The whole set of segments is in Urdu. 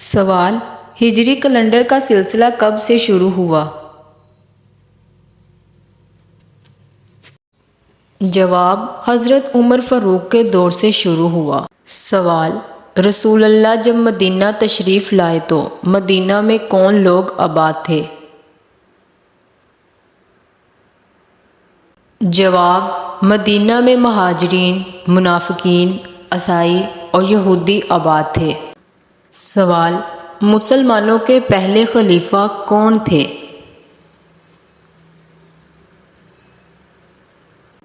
سوال: ہجری کیلنڈر کا سلسلہ کب سے شروع ہوا؟ جواب: حضرت عمر فاروق کے دور سے شروع ہوا۔ سوال: رسول اللہ جب مدینہ تشریف لائے تو مدینہ میں کون لوگ آباد تھے؟ جواب: مدینہ میں مہاجرین، منافقین، عیسائی اور یہودی آباد تھے۔ سوال: مسلمانوں کے پہلے خلیفہ کون تھے؟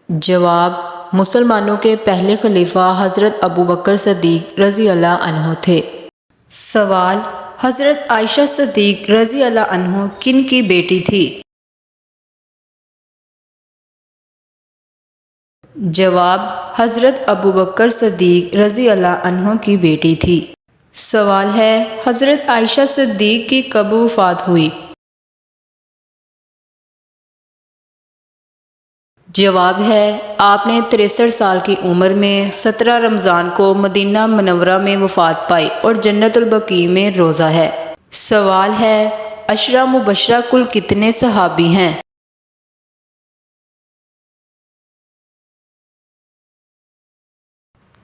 جواب: مسلمانوں کے پہلے خلیفہ حضرت ابوبکر صدیق رضی اللہ عنہ تھے۔ سوال: حضرت عائشہ صدیق رضی اللہ عنہ کن کی بیٹی تھی؟ جواب: حضرت ابوبکر صدیق رضی اللہ عنہ کی بیٹی تھی۔ سوال ہے: حضرت عائشہ صدیق کی کب وفات ہوئی؟ جواب ہے: آپ نے 63 سال کی عمر میں 17 رمضان کو مدینہ منورہ میں وفات پائی اور جنت البقیع میں روضہ ہے۔ سوال ہے: عشرہ مبشرہ کل کتنے صحابی ہیں؟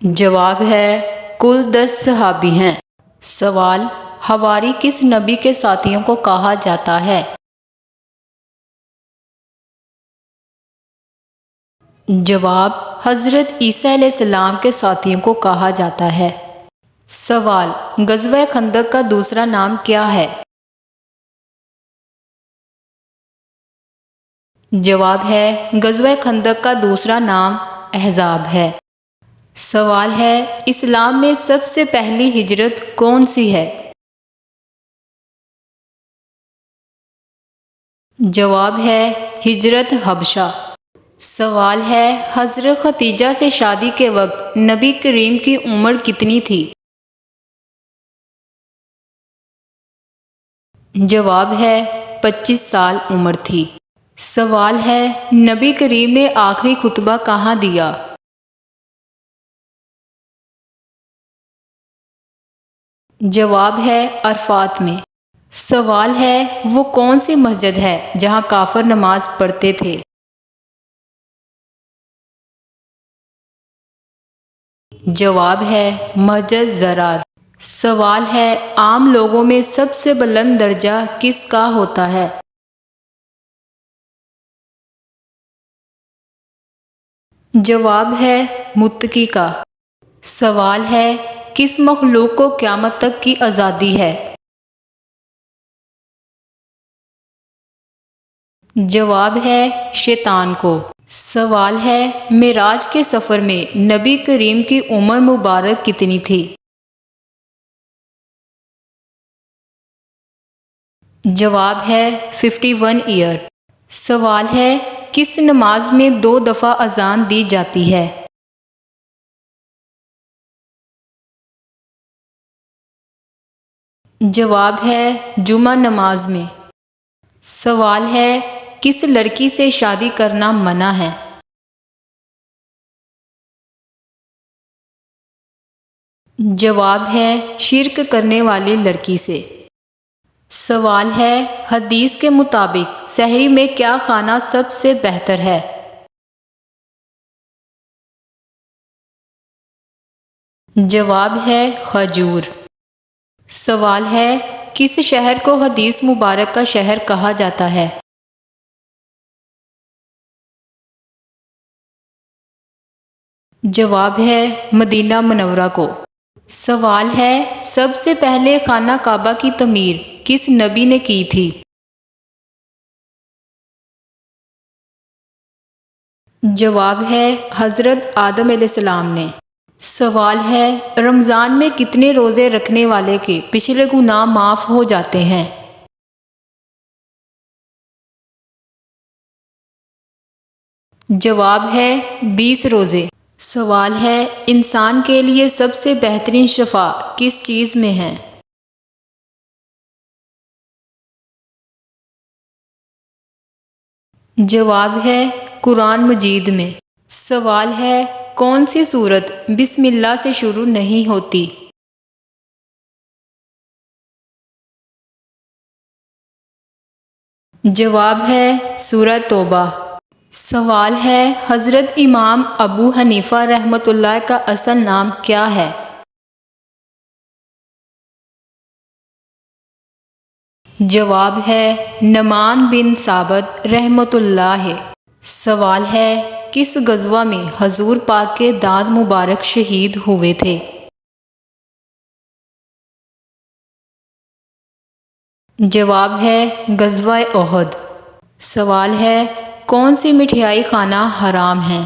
جواب ہے: کل 10 صحابی ہیں۔ سوال: حواری کس نبی کے ساتھیوں کو کہا جاتا ہے؟ جواب: حضرت عیسیٰ علیہ السلام کے ساتھیوں کو کہا جاتا ہے۔ سوال: غزوہ خندق کا دوسرا نام کیا ہے؟ جواب ہے: غزوہ خندق کا دوسرا نام احزاب ہے۔ سوال ہے: اسلام میں سب سے پہلی ہجرت کون سی ہے؟ جواب ہے: ہجرت حبشہ۔ سوال ہے: حضرت خدیجہ سے شادی کے وقت نبی کریم کی عمر کتنی تھی؟ جواب ہے: 25 سال عمر تھی۔ سوال ہے: نبی کریم نے آخری خطبہ کہاں دیا؟ جواب ہے: عرفات میں۔ سوال ہے: وہ کون سی مسجد ہے جہاں کافر نماز پڑھتے تھے؟ جواب ہے: مسجد ضرار۔ سوال ہے: عام لوگوں میں سب سے بلند درجہ کس کا ہوتا ہے؟ جواب ہے: متقی کا۔ سوال ہے: کس مخلوق کو قیامت تک کی آزادی ہے؟ جواب ہے: شیطان کو۔ سوال ہے: معراج کے سفر میں نبی کریم کی عمر مبارک کتنی تھی؟ جواب ہے: 51 ایئر۔ سوال ہے: کس نماز میں 2 دفعہ اذان دی جاتی ہے؟ جواب ہے: جمعہ نماز میں۔ سوال ہے: کس لڑکی سے شادی کرنا منع ہے؟ جواب ہے: شرک کرنے والی لڑکی سے۔ سوال ہے: حدیث کے مطابق سحری میں کیا کھانا سب سے بہتر ہے؟ جواب ہے: کھجور۔ سوال ہے: کس شہر کو حدیث مبارک کا شہر کہا جاتا ہے؟ جواب ہے: مدینہ منورہ کو۔ سوال ہے: سب سے پہلے خانہ کعبہ کی تعمیر کس نبی نے کی تھی؟ جواب ہے: حضرت آدم علیہ السلام نے۔ سوال ہے: رمضان میں کتنے روزے رکھنے والے کے پچھلے گناہ معاف ہو جاتے ہیں؟ جواب ہے: 20 روزے۔ سوال ہے: انسان کے لیے سب سے بہترین شفا کس چیز میں ہے؟ جواب ہے: قرآن مجید میں۔ سوال ہے: کون سی سورت بسم اللہ سے شروع نہیں ہوتی؟ جواب ہے سورہ توبہ۔ سوال ہے حضرت امام ابو حنیفہ رحمۃ اللہ کا اصل نام کیا ہے؟ جواب ہے نعمان بن ثابت رحمۃ اللہ۔ سوال ہے کس غزوہ میں حضور پاک کے دانت مبارک شہید ہوئے تھے؟ جواب ہے غزوہ احد۔ سوال ہے کون سی مٹھائی کھانا حرام ہے؟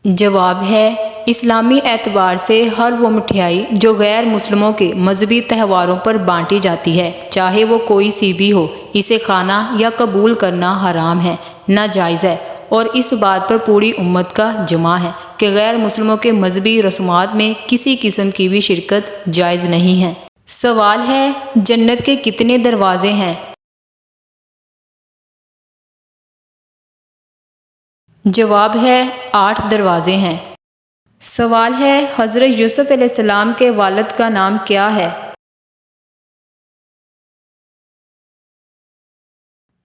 جواب ہے اسلامی اعتبار سے ہر وہ مٹھائی جو غیر مسلموں کے مذہبی تہواروں پر بانٹی جاتی ہے، چاہے وہ کوئی سی بھی ہو، اسے کھانا یا قبول کرنا حرام ہے، ناجائز ہے، اور اس بات پر پوری امت کا اجماع ہے کہ غیر مسلموں کے مذہبی رسومات میں کسی قسم کی بھی شرکت جائز نہیں ہے۔ سوال ہے جنت کے کتنے دروازے ہیں؟ جواب ہے 8 دروازے ہیں۔ سوال ہے حضرت یوسف علیہ السلام کے والد کا نام کیا ہے؟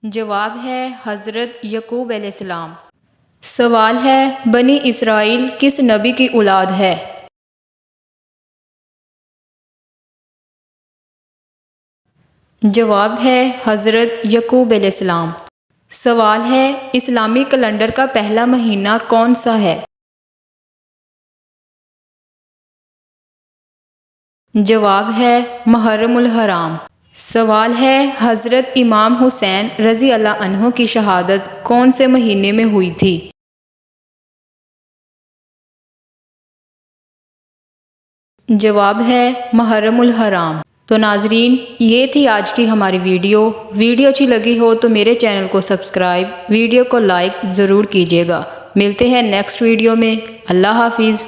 جواب ہے حضرت یعقوب علیہ السلام۔ سوال ہے بنی اسرائیل کس نبی کی اولاد ہے؟ جواب ہے حضرت یعقوب علیہ السلام۔ سوال ہے اسلامی کیلنڈر کا پہلا مہینہ کون سا ہے؟ جواب ہے محرم الحرام۔ سوال ہے حضرت امام حسین رضی اللہ عنہ کی شہادت کون سے مہینے میں ہوئی تھی؟ جواب ہے محرم الحرام۔ تو ناظرین یہ تھی آج کی ہماری ویڈیو اچھی لگی ہو تو میرے چینل کو سبسکرائب، ویڈیو کو لائک ضرور کیجیے گا۔ ملتے ہیں نیکسٹ ویڈیو میں۔ اللہ حافظ۔